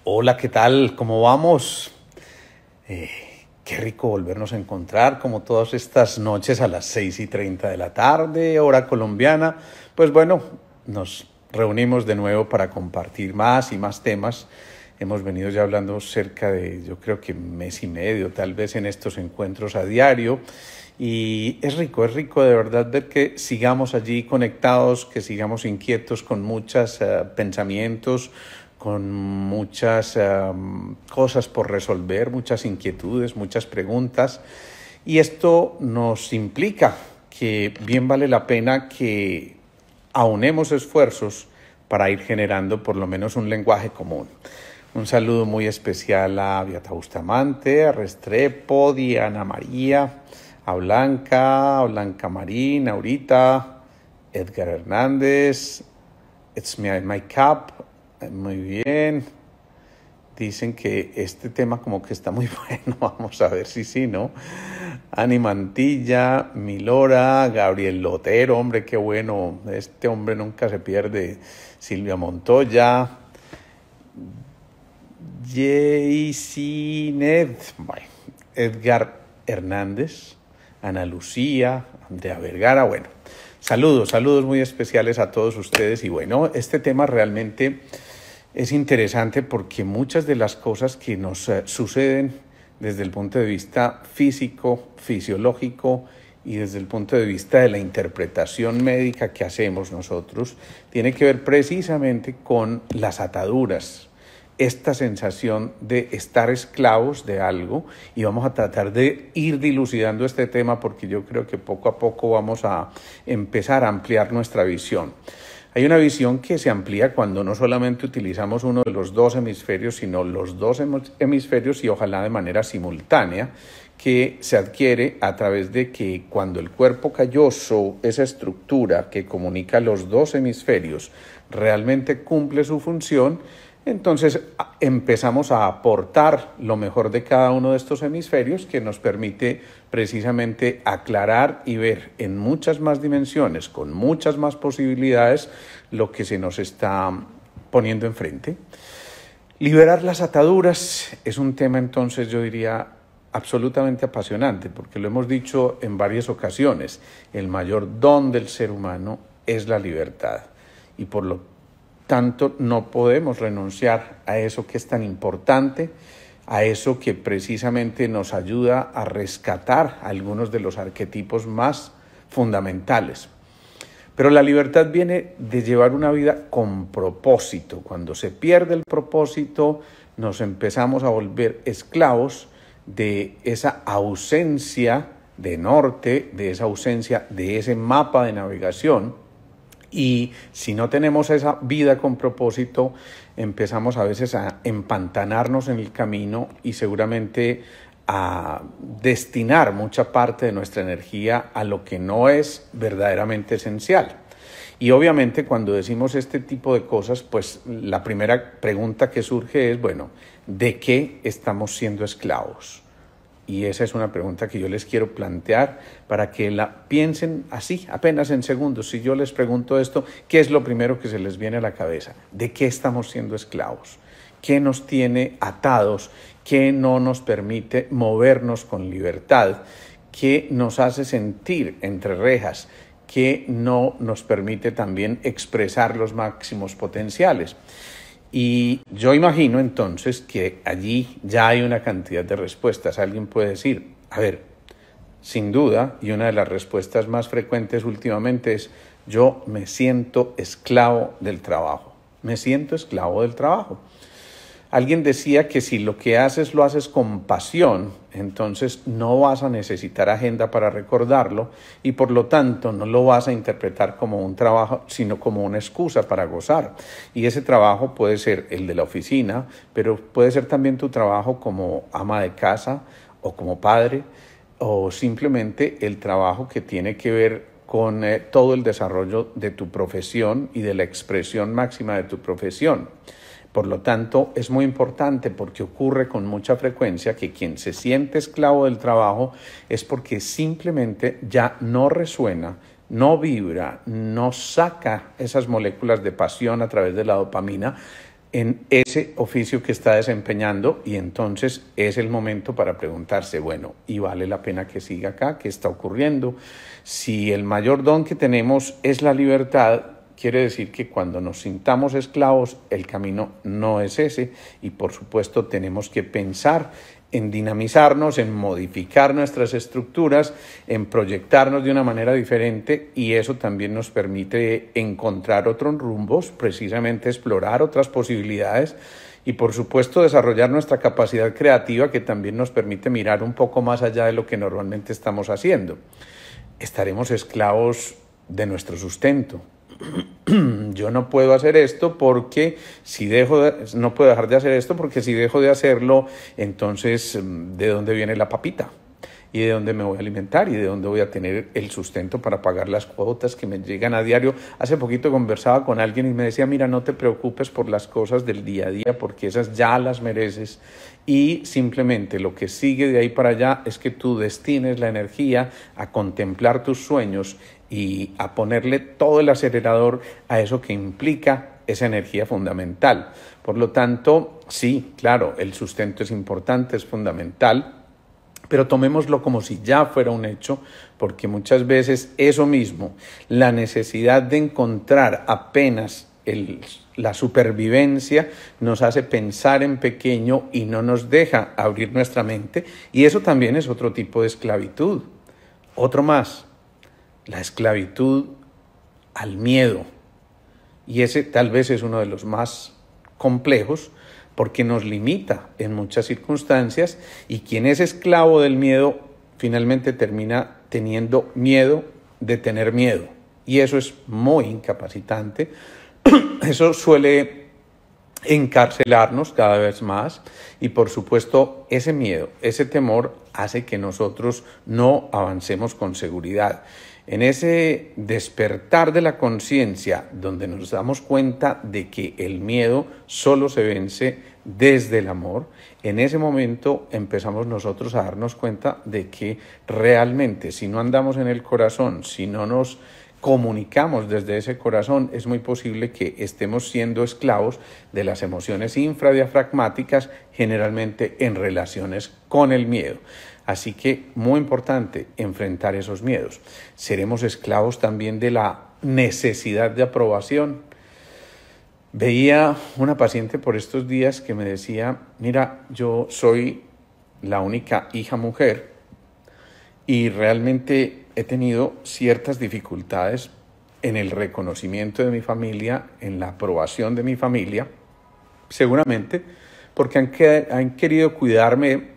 Hola, ¿qué tal? ¿Cómo vamos? Qué rico volvernos a encontrar como todas estas noches a las 6:30 de la tarde, hora colombiana. Pues bueno, nos reunimos de nuevo para compartir más y más temas. Hemos venido ya hablando cerca de, yo creo que mes y medio, tal vez en estos encuentros a diario. Y es rico de verdad ver que sigamos allí conectados, que sigamos inquietos con muchos pensamientos, con muchas cosas por resolver, muchas inquietudes, muchas preguntas. Y esto nos implica que bien vale la pena que aunemos esfuerzos para ir generando por lo menos un lenguaje común. Un saludo muy especial a Beata Bustamante, a Restrepo, Diana María, a Blanca Marín, Aurita, Edgar Hernández, It's Me, My Cup, muy bien. Dicen que este tema como que está muy bueno, vamos a ver si sí, ¿no? Ani Mantilla, Milora, Gabriel Lotero, hombre, qué bueno, este hombre nunca se pierde, Silvia Montoya, Ned, bueno, Edgar Hernández, Ana Lucía, Andrea Vergara, bueno, saludos muy especiales a todos ustedes. Y bueno, este tema realmente es interesante porque muchas de las cosas que nos suceden desde el punto de vista físico, fisiológico y desde el punto de vista de la interpretación médica que hacemos nosotros, tiene que ver precisamente con las ataduras, esta sensación de estar esclavos de algo, y vamos a tratar de ir dilucidando este tema porque yo creo que poco a poco vamos a empezar a ampliar nuestra visión. Hay una visión que se amplía cuando no solamente utilizamos uno de los dos hemisferios, sino los dos hemisferios y ojalá de manera simultánea, que se adquiere a través de que cuando el cuerpo calloso, esa estructura que comunica los dos hemisferios, realmente cumple su función, entonces empezamos a aportar lo mejor de cada uno de estos hemisferios, que nos permite precisamente aclarar y ver en muchas más dimensiones, con muchas más posibilidades, lo que se nos está poniendo enfrente. Liberar las ataduras es un tema, entonces, yo diría, absolutamente apasionante, porque lo hemos dicho en varias ocasiones, el mayor don del ser humano es la libertad, y por lo tanto no podemos renunciar a eso que es tan importante, a eso que precisamente nos ayuda a rescatar algunos de los arquetipos más fundamentales. Pero la libertad viene de llevar una vida con propósito. Cuando se pierde el propósito, nos empezamos a volver esclavos de esa ausencia de norte, de esa ausencia de ese mapa de navegación. Y si no tenemos esa vida con propósito, empezamos a veces a empantanarnos en el camino y seguramente a destinar mucha parte de nuestra energía a lo que no es verdaderamente esencial. Y obviamente cuando decimos este tipo de cosas, pues la primera pregunta que surge es, bueno, ¿de qué estamos siendo esclavos? Y esa es una pregunta que yo les quiero plantear para que la piensen así, apenas en segundos. Si yo les pregunto esto, ¿qué es lo primero que se les viene a la cabeza? ¿De qué estamos siendo esclavos? ¿Qué nos tiene atados? ¿Qué no nos permite movernos con libertad? ¿Qué nos hace sentir entre rejas? ¿Qué no nos permite también expresar los máximos potenciales? Y yo imagino entonces que allí ya hay una cantidad de respuestas. Alguien puede decir, a ver, sin duda, y una de las respuestas más frecuentes últimamente es, yo me siento esclavo del trabajo. Me siento esclavo del trabajo. Alguien decía que si lo que haces lo haces con pasión, entonces no vas a necesitar agenda para recordarlo y por lo tanto no lo vas a interpretar como un trabajo, sino como una excusa para gozar. Y ese trabajo puede ser el de la oficina, pero puede ser también tu trabajo como ama de casa o como padre, o simplemente el trabajo que tiene que ver con todo el desarrollo de tu profesión y de la expresión máxima de tu profesión. Por lo tanto, es muy importante porque ocurre con mucha frecuencia que quien se siente esclavo del trabajo es porque simplemente ya no resuena, no vibra, no saca esas moléculas de pasión a través de la dopamina en ese oficio que está desempeñando, y entonces es el momento para preguntarse, bueno, ¿y vale la pena que siga acá? ¿Qué está ocurriendo? Si el mayor don que tenemos es la libertad, quiere decir que cuando nos sintamos esclavos, el camino no es ese, y por supuesto tenemos que pensar en dinamizarnos, en modificar nuestras estructuras, en proyectarnos de una manera diferente, y eso también nos permite encontrar otros rumbos, precisamente explorar otras posibilidades y por supuesto desarrollar nuestra capacidad creativa, que también nos permite mirar un poco más allá de lo que normalmente estamos haciendo. Estaremos esclavos de nuestro sustento. Yo no puedo hacer esto porque no puedo dejar de hacer esto porque si dejo de hacerlo, entonces ¿de dónde viene la papita? ¿Y de dónde me voy a alimentar? ¿Y de dónde voy a tener el sustento para pagar las cuotas que me llegan a diario? Hace poquito conversaba con alguien y me decía, mira, no te preocupes por las cosas del día a día porque esas ya las mereces, y simplemente lo que sigue de ahí para allá es que tú destines la energía a contemplar tus sueños y a ponerle todo el acelerador a eso que implica esa energía fundamental. Por lo tanto, sí, claro, el sustento es importante, es fundamental, pero tomémoslo como si ya fuera un hecho, porque muchas veces eso mismo, la necesidad de encontrar apenas la supervivencia, nos hace pensar en pequeño y no nos deja abrir nuestra mente, y eso también es otro tipo de esclavitud. Otro más, la esclavitud al miedo, y ese tal vez es uno de los más complejos, porque nos limita en muchas circunstancias, y quien es esclavo del miedo finalmente termina teniendo miedo de tener miedo, y eso es muy incapacitante. Eso suele encarcelarnos cada vez más, y por supuesto ese miedo, ese temor hace que nosotros no avancemos con seguridad. En ese despertar de la conciencia, donde nos damos cuenta de que el miedo solo se vence desde el amor, en ese momento empezamos nosotros a darnos cuenta de que realmente si no andamos en el corazón, si no nos comunicamos desde ese corazón, es muy posible que estemos siendo esclavos de las emociones infradiafragmáticas, generalmente en relaciones con el miedo. Así que muy importante enfrentar esos miedos. Seremos esclavos también de la necesidad de aprobación. Veía una paciente por estos días que me decía, mira, yo soy la única hija mujer y realmente he tenido ciertas dificultades en el reconocimiento de mi familia, en la aprobación de mi familia, seguramente porque han querido cuidarme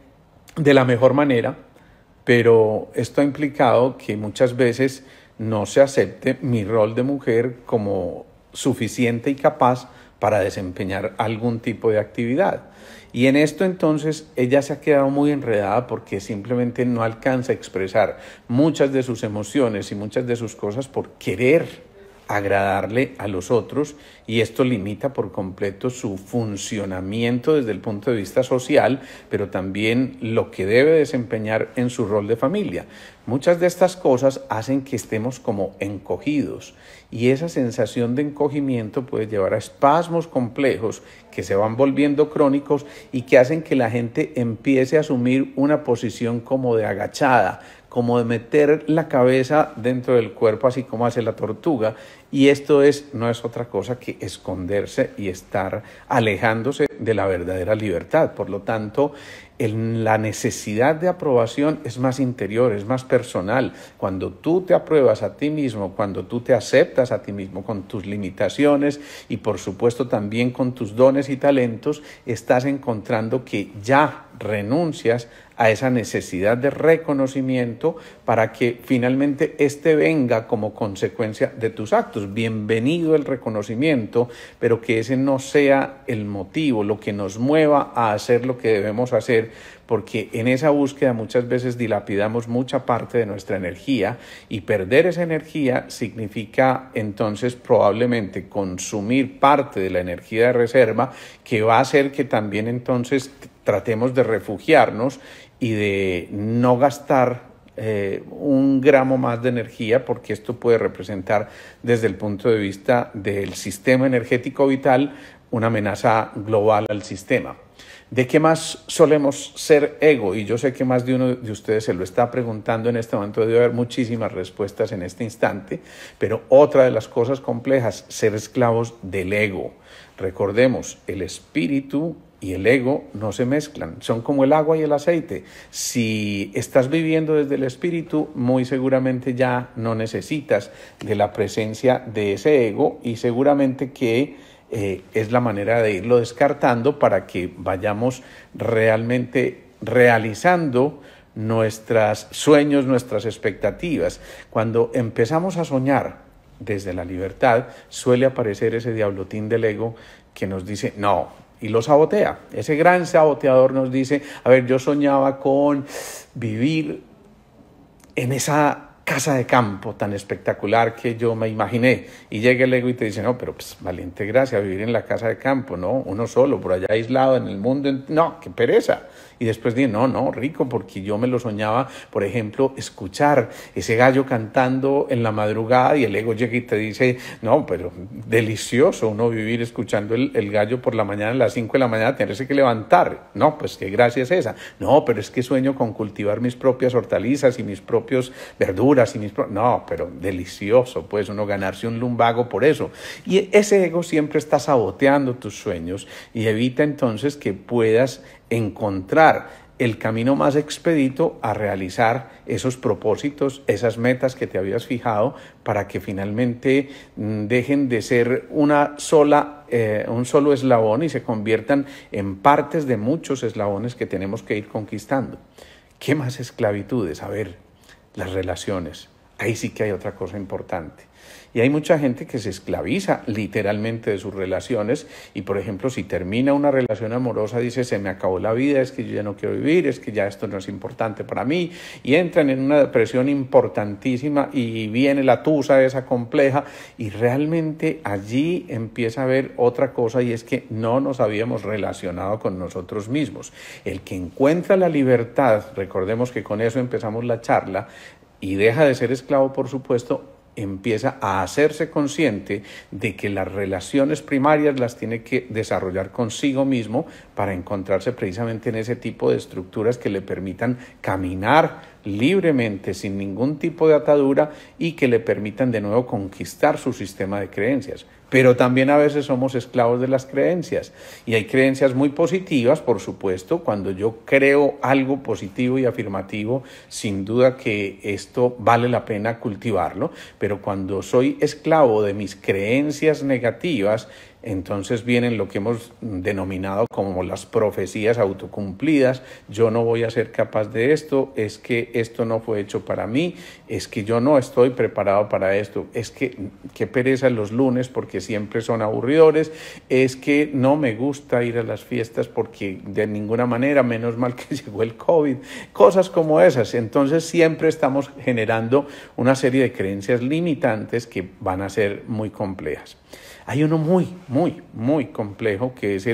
de la mejor manera, pero esto ha implicado que muchas veces no se acepte mi rol de mujer como suficiente y capaz para desempeñar algún tipo de actividad. Y en esto entonces ella se ha quedado muy enredada porque simplemente no alcanza a expresar muchas de sus emociones y muchas de sus cosas por querer agradarle a los otros, y esto limita por completo su funcionamiento desde el punto de vista social, pero también lo que debe desempeñar en su rol de familia. Muchas de estas cosas hacen que estemos como encogidos, y esa sensación de encogimiento puede llevar a espasmos complejos que se van volviendo crónicos y que hacen que la gente empiece a asumir una posición como de agachada, como de meter la cabeza dentro del cuerpo, así como hace la tortuga, y esto no es otra cosa que esconderse y estar alejándose de la verdadera libertad. Por lo tanto, la necesidad de aprobación es más interior, es más personal. Cuando tú te apruebas a ti mismo, cuando tú te aceptas a ti mismo con tus limitaciones y por supuesto también con tus dones y talentos, estás encontrando que ya renuncias a esa necesidad de reconocimiento para que finalmente este venga como consecuencia de tus actos. Bienvenido el reconocimiento, pero que ese no sea el motivo, lo que nos mueva a hacer lo que debemos hacer, porque en esa búsqueda muchas veces dilapidamos mucha parte de nuestra energía, y perder esa energía significa entonces probablemente consumir parte de la energía de reserva, que va a hacer que también entonces tratemos de refugiarnos y de no gastar un gramo más de energía, porque esto puede representar desde el punto de vista del sistema energético vital una amenaza global al sistema. ¿De qué más solemos ser ego? Y yo sé que más de uno de ustedes se lo está preguntando en este momento, debe haber muchísimas respuestas en este instante, pero otra de las cosas complejas, ser esclavos del ego. Recordemos, el espíritu y el ego no se mezclan, son como el agua y el aceite. Si estás viviendo desde el espíritu, muy seguramente ya no necesitas de la presencia de ese ego y seguramente que es la manera de irlo descartando para que vayamos realmente realizando nuestros sueños, nuestras expectativas. Cuando empezamos a soñar desde la libertad, suele aparecer ese diablotín del ego que nos dice no, y lo sabotea. Ese gran saboteador nos dice, a ver, yo soñaba con vivir en esa casa de campo tan espectacular que yo me imaginé, y llega el ego y te dice, no, pero pues valiente gracia vivir en la casa de campo, no, uno solo, por allá aislado en el mundo, no, qué pereza. Y después dije, no, rico, porque yo me lo soñaba, por ejemplo, escuchar ese gallo cantando en la madrugada, y el ego llega y te dice, no, pero delicioso uno vivir escuchando el gallo por la mañana, a las 5 de la mañana, tenerse que levantar. No, pues qué gracia es esa. No, pero es que sueño con cultivar mis propias hortalizas y mis propios verduras. No, pero delicioso, pues uno ganarse un lumbago por eso. Y ese ego siempre está saboteando tus sueños y evita entonces que puedas encontrar el camino más expedito a realizar esos propósitos, esas metas que te habías fijado para que finalmente dejen de ser un solo eslabón y se conviertan en partes de muchos eslabones que tenemos que ir conquistando. ¿Qué más esclavitudes? A ver, las relaciones. Ahí sí que hay otra cosa importante. Y hay mucha gente que se esclaviza literalmente de sus relaciones y, por ejemplo, si termina una relación amorosa, dice, se me acabó la vida, es que yo ya no quiero vivir, es que ya esto no es importante para mí, y entran en una depresión importantísima y viene la tusa esa compleja y realmente allí empieza a haber otra cosa y es que no nos habíamos relacionado con nosotros mismos. El que encuentra la libertad, recordemos que con eso empezamos la charla, y deja de ser esclavo, por supuesto, empieza a hacerse consciente de que las relaciones primarias las tiene que desarrollar consigo mismo para encontrarse precisamente en ese tipo de estructuras que le permitan caminar libremente, sin ningún tipo de atadura y que le permitan de nuevo conquistar su sistema de creencias. Pero también a veces somos esclavos de las creencias y hay creencias muy positivas, por supuesto. Cuando yo creo algo positivo y afirmativo, sin duda que esto vale la pena cultivarlo, pero cuando soy esclavo de mis creencias negativas, entonces vienen lo que hemos denominado como las profecías autocumplidas. Yo no voy a ser capaz de esto, es que esto no fue hecho para mí, es que yo no estoy preparado para esto, es que qué pereza los lunes porque siempre son aburridores, es que no me gusta ir a las fiestas porque de ninguna manera, menos mal que llegó el COVID, cosas como esas. Entonces siempre estamos generando una serie de creencias limitantes que van a ser muy complejas. Hay uno muy complejo que es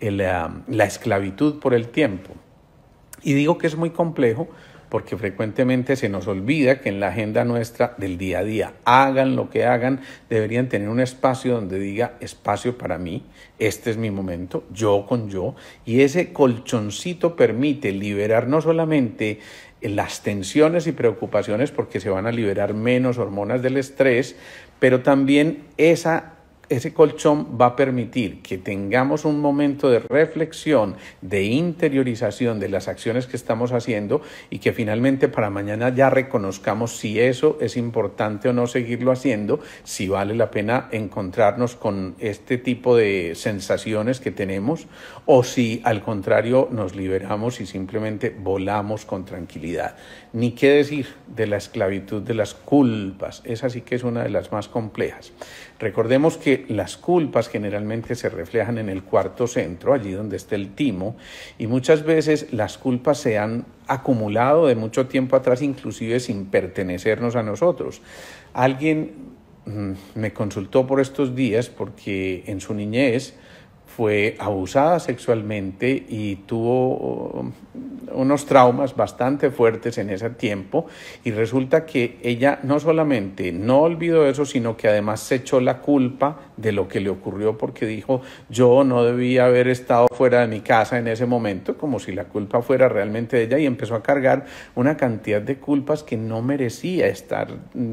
la esclavitud por el tiempo. Y digo que es muy complejo porque frecuentemente se nos olvida que en la agenda nuestra del día a día, hagan lo que hagan, deberían tener un espacio donde diga espacio para mí, este es mi momento, yo con yo, y ese colchoncito permite liberar no solamente las tensiones y preocupaciones porque se van a liberar menos hormonas del estrés, pero también ese colchón va a permitir que tengamos un momento de reflexión, de interiorización de las acciones que estamos haciendo y que finalmente para mañana ya reconozcamos si eso es importante o no seguirlo haciendo, si vale la pena encontrarnos con este tipo de sensaciones que tenemos o si al contrario nos liberamos y simplemente volamos con tranquilidad. Ni qué decir de la esclavitud de las culpas, esa sí que es una de las más complejas. Recordemos que las culpas generalmente se reflejan en el cuarto centro, allí donde está el timo, y muchas veces las culpas se han acumulado de mucho tiempo atrás, inclusive sin pertenecernos a nosotros. Alguien me consultó por estos días porque en su niñez fue abusada sexualmente y tuvo unos traumas bastante fuertes en ese tiempo y resulta que ella no solamente no olvidó eso, sino que además se echó la culpa de lo que le ocurrió porque dijo, yo no debía haber estado fuera de mi casa en ese momento, como si la culpa fuera realmente de ella, y empezó a cargar una cantidad de culpas que no merecía estar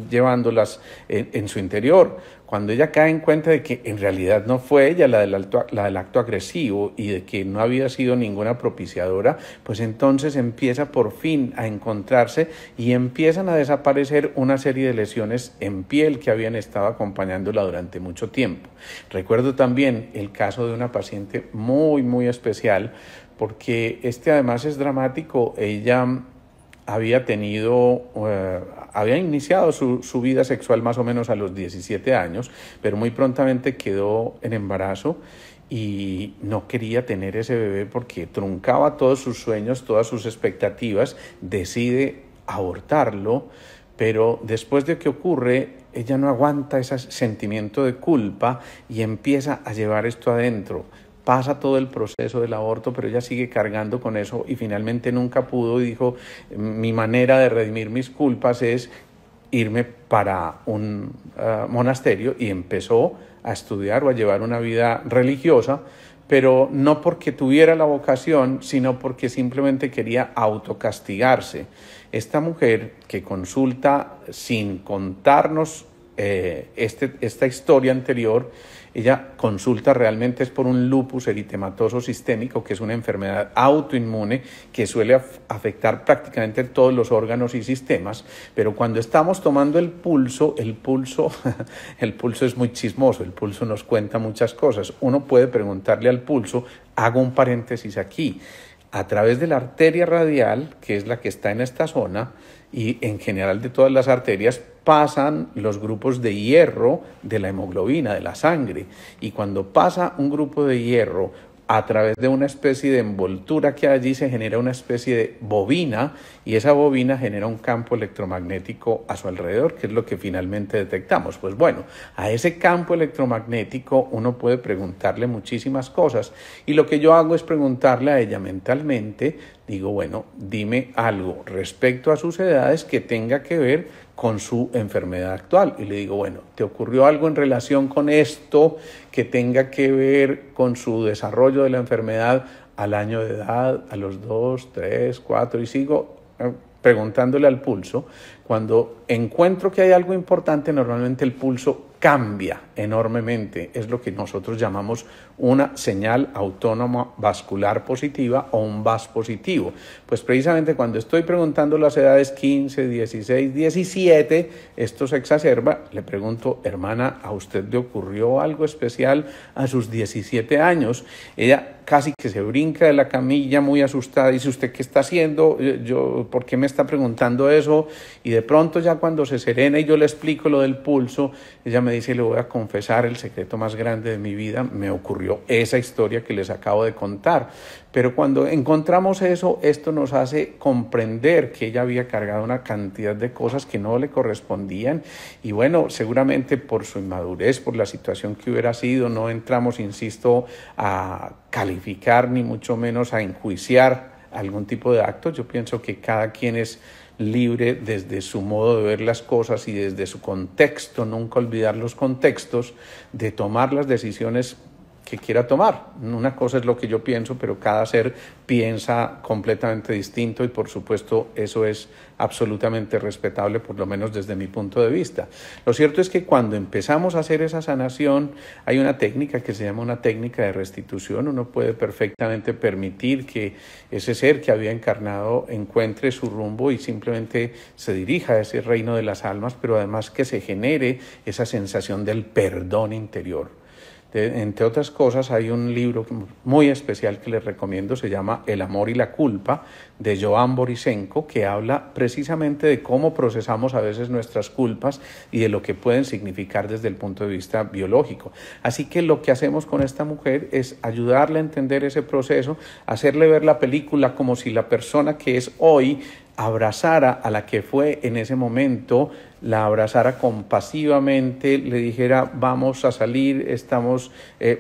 llevándolas en su interior. Cuando ella cae en cuenta de que en realidad no fue ella la del acto agresivo y de que no había sido ninguna propiciadora, pues entonces empieza por fin a encontrarse y empiezan a desaparecer una serie de lesiones en piel que habían estado acompañándola durante mucho tiempo. Recuerdo también el caso de una paciente muy especial, porque además es dramático. Ella había iniciado su vida sexual más o menos a los 17 años, pero muy prontamente quedó en embarazo y no quería tener ese bebé porque truncaba todos sus sueños, todas sus expectativas, decide abortarlo, pero después de que ocurre, ella no aguanta ese sentimiento de culpa y empieza a llevar esto adentro. Pasa todo el proceso del aborto, pero ella sigue cargando con eso y finalmente nunca pudo y dijo, mi manera de redimir mis culpas es irme para un monasterio, y empezó a estudiar o a llevar una vida religiosa, pero no porque tuviera la vocación, sino porque simplemente quería autocastigarse. Esta mujer que consulta sin contarnos esta historia anterior, ella consulta realmente es por un lupus eritematoso sistémico, que es una enfermedad autoinmune que suele afectar prácticamente todos los órganos y sistemas, pero cuando estamos tomando el pulso es muy chismoso, el pulso nos cuenta muchas cosas. Uno puede preguntarle al pulso, hago un paréntesis aquí, a través de la arteria radial, que es la que está en esta zona, y en general de todas las arterias, pasan los grupos de hierro de la hemoglobina, de la sangre. Y cuando pasa un grupo de hierro a través de una especie de envoltura que allí, se genera una especie de bobina, y esa bobina genera un campo electromagnético a su alrededor, que es lo que finalmente detectamos. Pues bueno, a ese campo electromagnético uno puede preguntarle muchísimas cosas, y lo que yo hago es preguntarle a ella mentalmente, digo, bueno, dime algo respecto a sus edades que tenga que ver con su enfermedad actual. Y le digo, bueno, ¿te ocurrió algo en relación con esto que tenga que ver con su desarrollo de la enfermedad al año de edad, a los 2, 3, 4? Y sigo preguntándole al pulso. Cuando encuentro que hay algo importante, normalmente el pulso cambia enormemente. Es lo que nosotros llamamos una señal autónoma vascular positiva o un VAS positivo. Pues precisamente cuando estoy preguntando las edades 15, 16, 17, esto se exacerba. Le pregunto, hermana, ¿a usted le ocurrió algo especial a sus 17 años? Ella casi que se brinca de la camilla muy asustada. Dice, ¿usted qué está haciendo? ¿Por qué me está preguntando eso? Y de pronto ya cuando se serena y yo le explico lo del pulso, ella me dice, le voy a confesar el secreto más grande de mi vida, me ocurrió esa historia que les acabo de contar. Pero cuando encontramos eso, esto nos hace comprender que ella había cargado una cantidad de cosas que no le correspondían, y bueno, seguramente por su inmadurez, por la situación que hubiera sido, no entramos, insisto, a calificar ni mucho menos a enjuiciar algún tipo de acto. Yo pienso que cada quien es libre desde su modo de ver las cosas y desde su contexto, nunca olvidar los contextos, de tomar las decisiones que quiera tomar. Una cosa es lo que yo pienso, pero cada ser piensa completamente distinto, y por supuesto eso es absolutamente respetable, por lo menos desde mi punto de vista. Lo cierto es que cuando empezamos a hacer esa sanación, hay una técnica que se llama una técnica de restitución. Uno puede perfectamente permitir que ese ser que había encarnado encuentre su rumbo y simplemente se dirija a ese reino de las almas, pero además que se genere esa sensación del perdón interior. Entre otras cosas, hay un libro muy especial que les recomiendo, se llama El amor y la culpa, de Joan Borisenko, que habla precisamente de cómo procesamos a veces nuestras culpas y de lo que pueden significar desde el punto de vista biológico. Así que lo que hacemos con esta mujer es ayudarle a entender ese proceso, hacerle ver la película como si la persona que es hoy abrazara a la que fue en ese momento la abrazara compasivamente, le dijera vamos a salir, estamos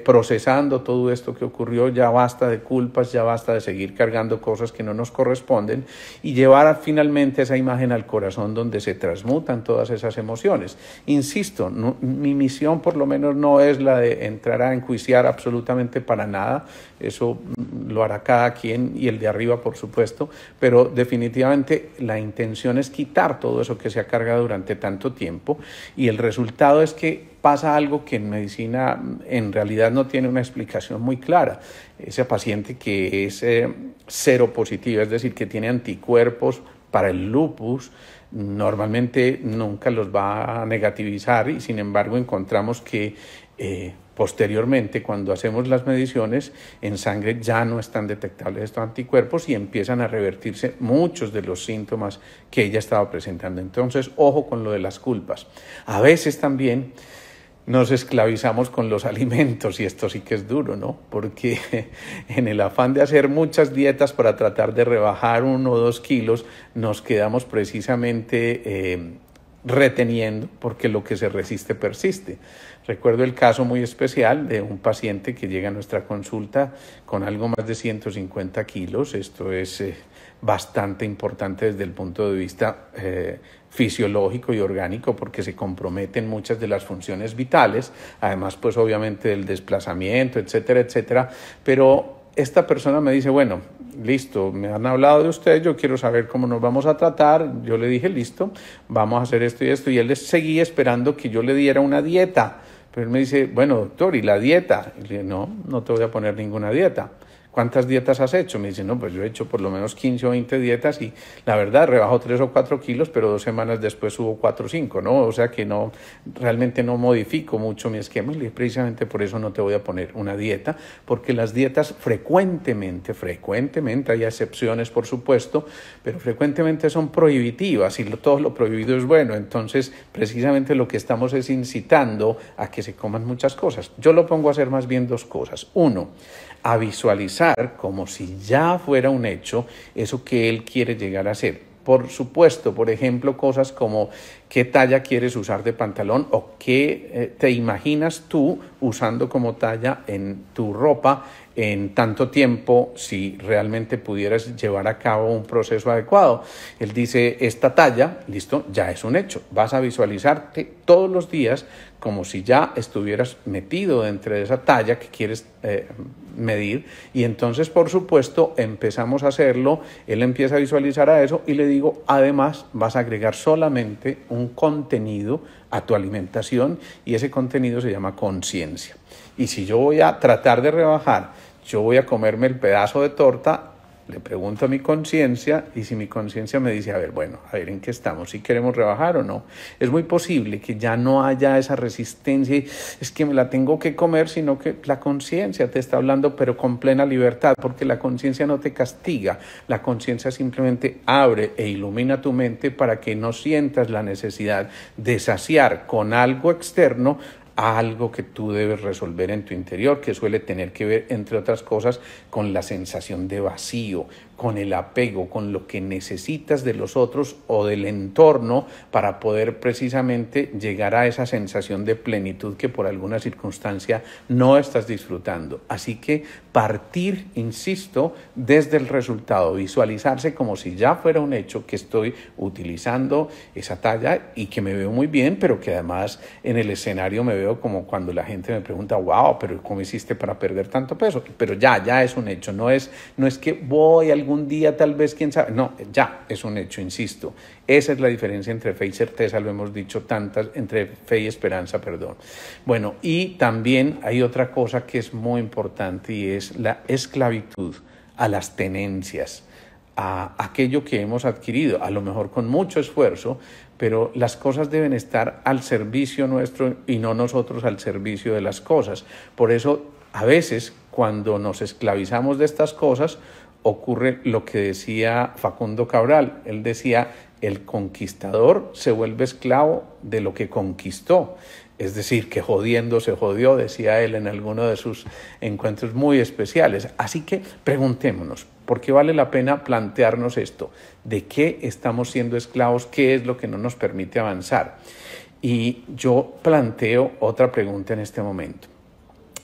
procesando todo esto que ocurrió, ya basta de culpas, ya basta de seguir cargando cosas que no nos corresponden, y llevar finalmente esa imagen al corazón donde se transmutan todas esas emociones. Insisto, mi misión por lo menos no es la de entrar a enjuiciar absolutamente para nada, eso lo hará cada quien y el de arriba por supuesto, pero definitivamente la intención es quitar todo eso que se ha cargado durante tanto tiempo, y el resultado es que pasa algo que en medicina en realidad no tiene una explicación muy clara. Ese paciente que es cero positivo, es decir, que tiene anticuerpos para el lupus, normalmente nunca los va a negativizar, y sin embargo encontramos que posteriormente, cuando hacemos las mediciones en sangre, ya no están detectables estos anticuerpos y empiezan a revertirse muchos de los síntomas que ella estaba presentando. Entonces, ojo con lo de las culpas. A veces también nos esclavizamos con los alimentos, y esto sí que es duro, ¿no? Porque en el afán de hacer muchas dietas para tratar de rebajar 1 o 2 kilos, nos quedamos precisamente reteniendo, porque lo que se resiste persiste. Recuerdo el caso muy especial de un paciente que llega a nuestra consulta con algo más de 150 kilos. Esto es bastante importante desde el punto de vista fisiológico y orgánico, porque se comprometen muchas de las funciones vitales, además pues obviamente del desplazamiento, etcétera, etcétera, pero esta persona me dice, bueno, listo, me han hablado de usted, yo quiero saber cómo nos vamos a tratar. Yo le dije, listo, vamos a hacer esto y esto, y él seguía esperando que yo le diera una dieta, pero él me dice, bueno doctor, ¿y la dieta? Y le dije, no te voy a poner ninguna dieta. ¿Cuántas dietas has hecho? Me dice, no, pues yo he hecho por lo menos 15 o 20 dietas y la verdad rebajo 3 o 4 kilos, pero 2 semanas después subo 4 o 5, ¿no? O sea que no, realmente no modifico mucho mi esquema, y precisamente por eso no te voy a poner una dieta, porque las dietas frecuentemente, hay excepciones por supuesto, pero frecuentemente son prohibitivas, y todo lo prohibido es bueno. Entonces precisamente lo que estamos es incitando a que se coman muchas cosas. Yo lo pongo a hacer más bien 2 cosas. 1, a visualizar como si ya fuera un hecho eso que él quiere llegar a ser. Por supuesto, por ejemplo, cosas como qué talla quieres usar de pantalón, o qué te imaginas tú usando como talla en tu ropa en tanto tiempo, si realmente pudieras llevar a cabo un proceso adecuado. Él dice, esta talla, listo, ya es un hecho. Vas a visualizarte todos los días como si ya estuvieras metido dentro de esa talla que quieres medir, y entonces por supuesto empezamos a hacerlo. Él empieza a visualizar a eso, y le digo, además vas a agregar solamente un contenido a tu alimentación, y ese contenido se llama conciencia. Y si yo voy a tratar de rebajar, yo voy a comerme el pedazo de torta, le pregunto a mi conciencia, y si mi conciencia me dice, a ver en qué estamos, si queremos rebajar o no, es muy posible que ya no haya esa resistencia, es que me la tengo que comer, sino que la conciencia te está hablando, pero con plena libertad, porque la conciencia no te castiga, la conciencia simplemente abre e ilumina tu mente para que no sientas la necesidad de saciar con algo externo a algo que tú debes resolver en tu interior, que suele tener que ver, entre otras cosas, con la sensación de vacío, con el apego, con lo que necesitas de los otros o del entorno para poder precisamente llegar a esa sensación de plenitud que por alguna circunstancia no estás disfrutando. Así que partir, insisto, desde el resultado, visualizarse como si ya fuera un hecho que estoy utilizando esa talla y que me veo muy bien, pero que además en el escenario me veo como cuando la gente me pregunta, wow, pero ¿cómo hiciste para perder tanto peso? Pero ya es un hecho, no es que voy algún día tal vez, quién sabe, no, ya es un hecho, insisto. Esa es la diferencia entre fe y certeza, lo hemos dicho entre fe y esperanza, perdón. Bueno, y también hay otra cosa que es muy importante, y es la esclavitud a las tenencias, a aquello que hemos adquirido, a lo mejor con mucho esfuerzo, pero las cosas deben estar al servicio nuestro y no nosotros al servicio de las cosas. Por eso, a veces, cuando nos esclavizamos de estas cosas, ocurre lo que decía Facundo Cabral. Él decía, el conquistador se vuelve esclavo de lo que conquistó. Es decir, que jodiendo se jodió, decía él en alguno de sus encuentros muy especiales. Así que preguntémonos, ¿por qué vale la pena plantearnos esto? ¿De qué estamos siendo esclavos? ¿Qué es lo que no nos permite avanzar? Y yo planteo otra pregunta en este momento.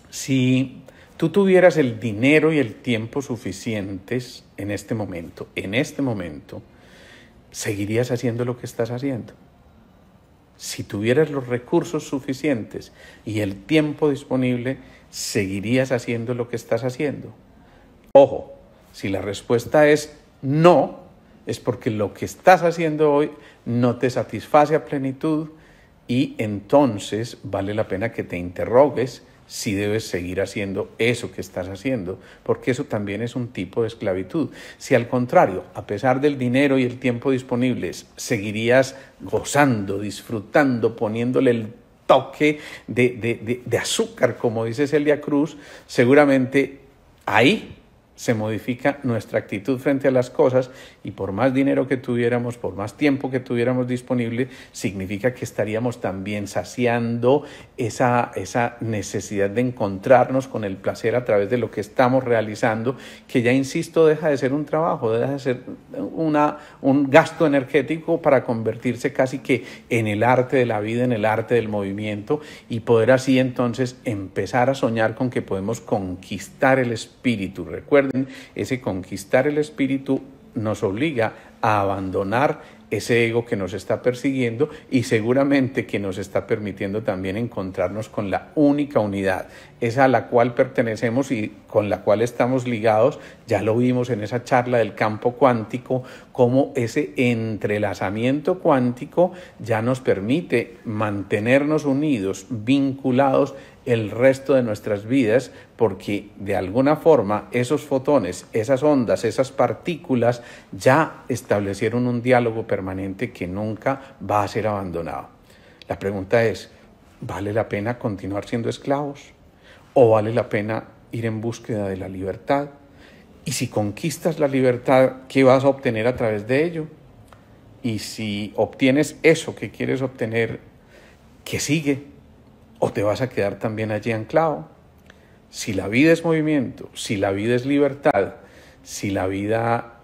Si tú tuvieras el dinero y el tiempo suficientes en este momento, ¿seguirías haciendo lo que estás haciendo? Si tuvieras los recursos suficientes y el tiempo disponible, ¿seguirías haciendo lo que estás haciendo? Ojo, si la respuesta es no, es porque lo que estás haciendo hoy no te satisface a plenitud y entonces vale la pena que te interrogues si debes seguir haciendo eso que estás haciendo, porque eso también es un tipo de esclavitud. Si al contrario, a pesar del dinero y el tiempo disponibles, seguirías gozando, disfrutando, poniéndole el toque de azúcar, como dice Celia Cruz, seguramente ahí se modifica nuestra actitud frente a las cosas y por más dinero que tuviéramos, por más tiempo que tuviéramos disponible, significa que estaríamos también saciando esa necesidad de encontrarnos con el placer a través de lo que estamos realizando, que ya insisto, deja de ser un trabajo, deja de ser un gasto energético para convertirse casi que en el arte de la vida, en el arte del movimiento y poder así entonces empezar a soñar con que podemos conquistar el espíritu. Recuerden, ese conquistar el espíritu nos obliga a abandonar ese ego que nos está persiguiendo y seguramente que nos está permitiendo también encontrarnos con la única unidad, esa a la cual pertenecemos y con la cual estamos ligados. Ya lo vimos en esa charla del campo cuántico, cómo ese entrelazamiento cuántico ya nos permite mantenernos unidos, vinculados el resto de nuestras vidas, porque de alguna forma esos fotones, esas ondas, esas partículas ya establecieron un diálogo permanente que nunca va a ser abandonado. La pregunta es, ¿vale la pena continuar siendo esclavos? ¿O vale la pena ir en búsqueda de la libertad? Y si conquistas la libertad, ¿qué vas a obtener a través de ello? Y si obtienes eso que quieres obtener, ¿qué sigue? ¿O te vas a quedar también allí anclado? Si la vida es movimiento, si la vida es libertad, si la vida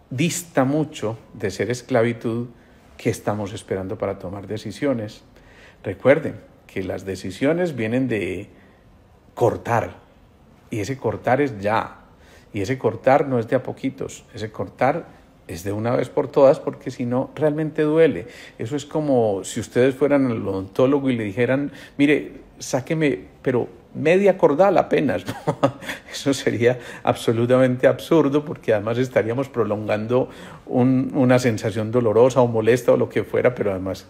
dista mucho de ser esclavitud, ¿qué estamos esperando para tomar decisiones? Recuerden que las decisiones vienen de cortar, y ese cortar es ya, y ese cortar no es de a poquitos, ese cortar es de una vez por todas, porque si no, realmente duele. Eso es como si ustedes fueran al odontólogo y le dijeran, mire, sáqueme, pero media cordal apenas, ¿no? Eso sería absolutamente absurdo, porque además estaríamos prolongando una sensación dolorosa o molesta o lo que fuera, pero además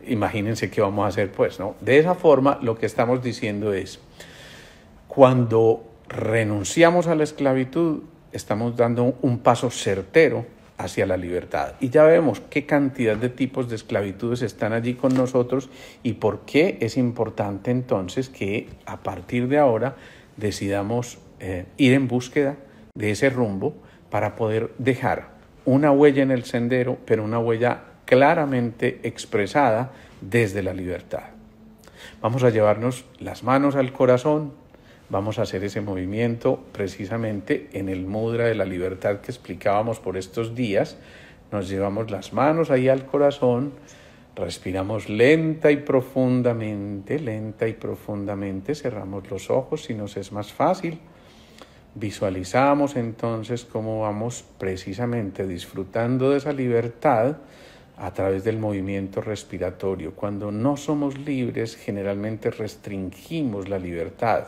imagínense qué vamos a hacer, pues, ¿no? De esa forma, lo que estamos diciendo es, cuando renunciamos a la esclavitud, estamos dando un paso certero hacia la libertad. Y ya vemos qué cantidad de tipos de esclavitudes están allí con nosotros y por qué es importante entonces que a partir de ahora decidamos ir en búsqueda de ese rumbo para poder dejar una huella en el sendero, pero una huella claramente expresada desde la libertad. Vamos a llevarnos las manos al corazón. Vamos a hacer ese movimiento precisamente en el mudra de la libertad que explicábamos por estos días. Nos llevamos las manos ahí al corazón, respiramos lenta y profundamente, cerramos los ojos si nos es más fácil. Visualizamos entonces cómo vamos precisamente disfrutando de esa libertad a través del movimiento respiratorio. Cuando no somos libres, generalmente restringimos la libertad.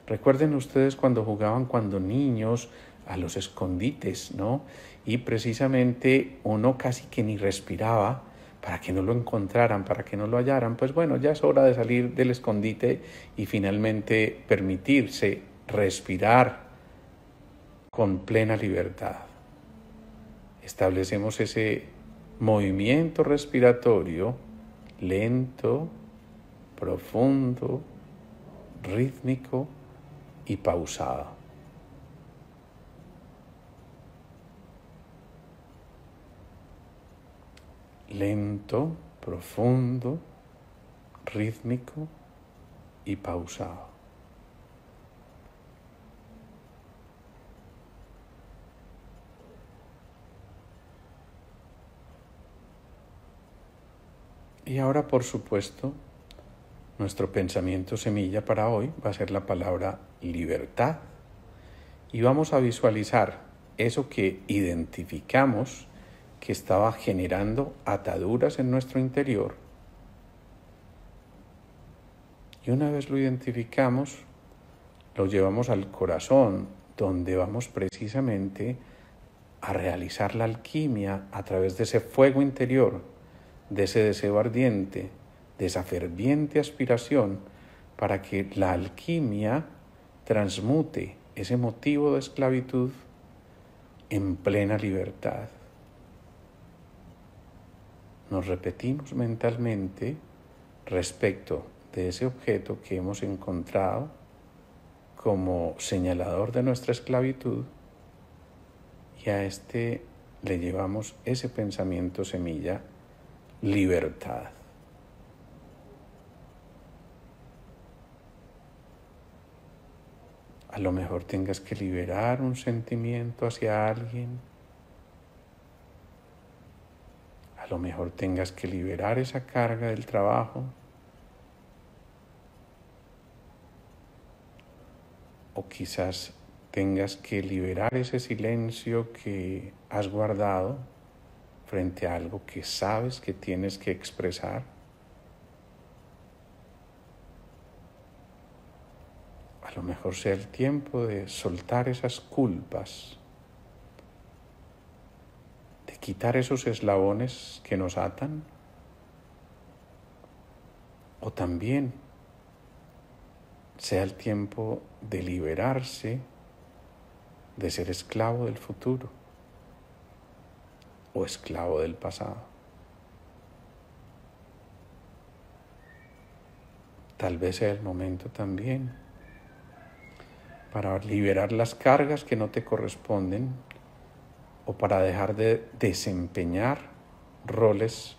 Recuerden ustedes cuando jugaban cuando niños a los escondites, ¿no? Y precisamente uno casi que ni respiraba para que no lo encontraran, para que no lo hallaran. Pues bueno, ya es hora de salir del escondite y finalmente permitirse respirar con plena libertad. Establecemos ese movimiento respiratorio lento, profundo, rítmico y pausado. Lento, profundo, rítmico y pausado. Y ahora, por supuesto, nuestro pensamiento semilla para hoy va a ser la palabra libertad. Y vamos a visualizar eso que identificamos que estaba generando ataduras en nuestro interior. Y una vez lo identificamos, lo llevamos al corazón, donde vamos precisamente a realizar la alquimia a través de ese fuego interior, de ese deseo ardiente, de esa ferviente aspiración, para que la alquimia transmute ese motivo de esclavitud en plena libertad. Nos repetimos mentalmente respecto de ese objeto que hemos encontrado como señalador de nuestra esclavitud, y a este le llevamos ese pensamiento semilla: libertad. A lo mejor tengas que liberar un sentimiento hacia alguien. A lo mejor tengas que liberar esa carga del trabajo. O quizás tengas que liberar ese silencio que has guardado frente a algo que sabes que tienes que expresar. A lo mejor sea el tiempo de soltar esas culpas, de quitar esos eslabones que nos atan. O también sea el tiempo de liberarse de ser esclavo del futuro o esclavo del pasado. Tal vez sea el momento también para liberar las cargas que no te corresponden o para dejar de desempeñar roles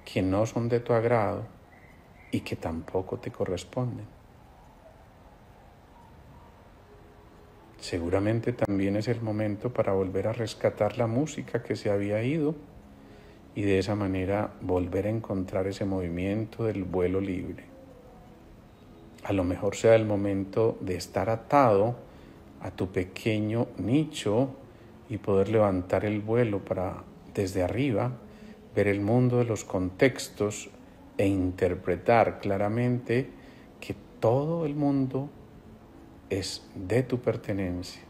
que no son de tu agrado y que tampoco te corresponden. Seguramente también es el momento para volver a rescatar la música que se había ido y de esa manera volver a encontrar ese movimiento del vuelo libre. A lo mejor sea el momento de estar atado a tu pequeño nicho y poder levantar el vuelo para, desde arriba, ver el mundo de los contextos e interpretar claramente que todo el mundo es de tu pertenencia.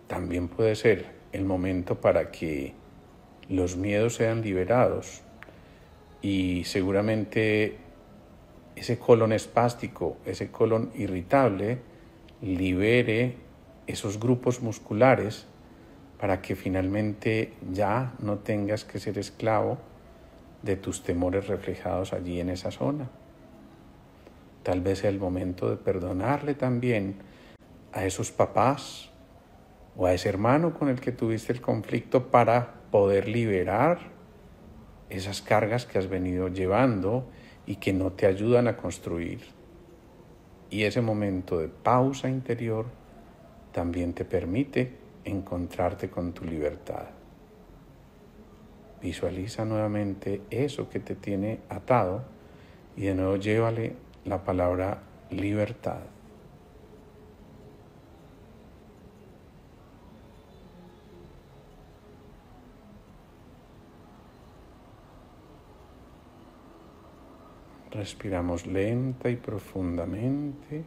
También puede ser el momento para que los miedos sean liberados y seguramente ese colon espástico, ese colon irritable, libere esos grupos musculares para que finalmente ya no tengas que ser esclavo de tus temores reflejados allí en esa zona. Tal vez sea el momento de perdonarle también a esos papás o a ese hermano con el que tuviste el conflicto para poder liberar esas cargas que has venido llevando y que no te ayudan a construir. Y ese momento de pausa interior también te permite encontrarte con tu libertad. Visualiza nuevamente eso que te tiene atado y de nuevo llévale la palabra libertad. Respiramos lenta y profundamente.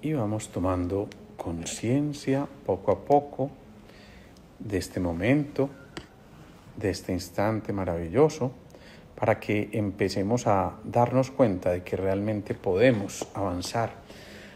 Y vamos tomando conciencia poco a poco de este momento, de este instante maravilloso, para que empecemos a darnos cuenta de que realmente podemos avanzar.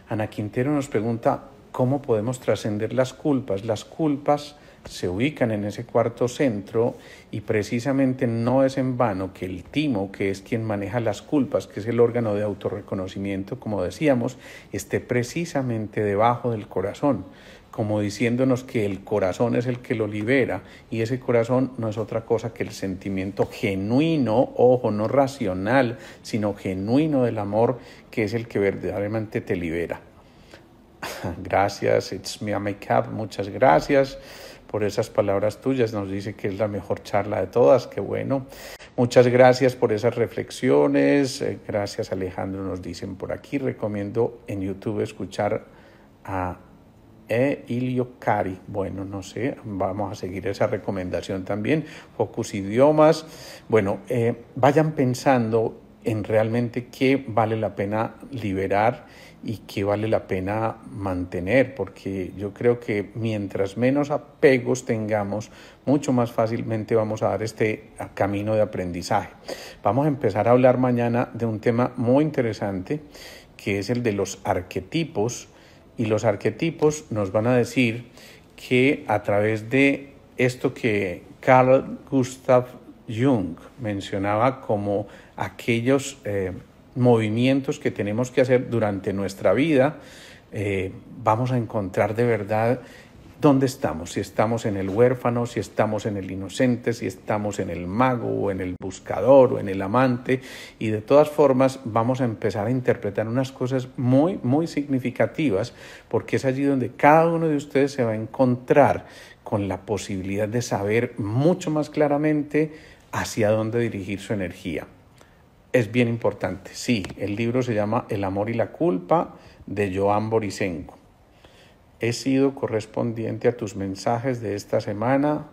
Ana Quintero nos pregunta, ¿cómo podemos trascender las culpas? Las culpas se ubican en ese cuarto centro y precisamente no es en vano que el timo, que es quien maneja las culpas, que es el órgano de autorreconocimiento, como decíamos, esté precisamente debajo del corazón, como diciéndonos que el corazón es el que lo libera, y ese corazón no es otra cosa que el sentimiento genuino, ojo, no racional, sino genuino del amor, que es el que verdaderamente te libera. Gracias, It's Me Makeup, muchas gracias por esas palabras tuyas, nos dice que es la mejor charla de todas, qué bueno. Muchas gracias por esas reflexiones, gracias Alejandro, nos dicen por aquí. Recomiendo en YouTube escuchar a Ilio Cari. Bueno, no sé, vamos a seguir esa recomendación también. Focus Idiomas. Bueno, vayan pensando en realmente qué vale la pena liberar y qué vale la pena mantener, porque yo creo que mientras menos apegos tengamos, mucho más fácilmente vamos a dar este camino de aprendizaje. Vamos a empezar a hablar mañana de un tema muy interesante, que es el de los arquetipos, y los arquetipos nos van a decir que a través de esto que Carl Gustav Jung mencionaba como aquellos movimientos que tenemos que hacer durante nuestra vida, vamos a encontrar de verdad dónde estamos, si estamos en el huérfano, si estamos en el inocente, si estamos en el mago o en el buscador o en el amante, y de todas formas vamos a empezar a interpretar unas cosas muy, muy significativas, porque es allí donde cada uno de ustedes se va a encontrar con la posibilidad de saber mucho más claramente hacia dónde dirigir su energía. Es bien importante. Sí, el libro se llama El amor y la culpa, de Joan Borisenko. He sido correspondiente a tus mensajes de esta semana.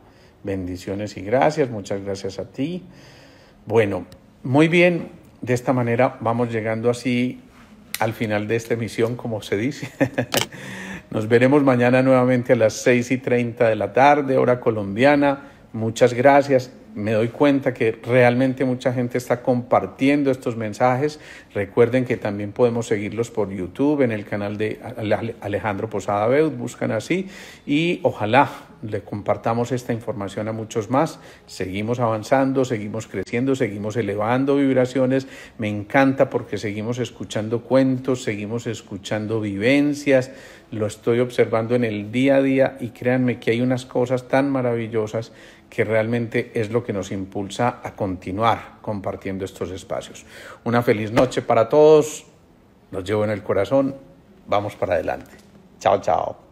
Bendiciones y gracias. Muchas gracias a ti. Bueno, muy bien. De esta manera vamos llegando así al final de esta emisión, como se dice. Nos veremos mañana nuevamente a las 6:30 de la tarde, hora colombiana. Muchas gracias. Me doy cuenta que realmente mucha gente está compartiendo estos mensajes. Recuerden que también podemos seguirlos por YouTube, en el canal de Alejandro Posada Beut, buscan así, y ojalá le compartamos esta información a muchos más. Seguimos avanzando, seguimos creciendo, seguimos elevando vibraciones. Me encanta porque seguimos escuchando cuentos, seguimos escuchando vivencias. Lo estoy observando en el día a día y créanme que hay unas cosas tan maravillosas que realmente es lo que nos impulsa a continuar compartiendo estos espacios. Una feliz noche para todos, los llevo en el corazón, vamos para adelante. Chao, chao.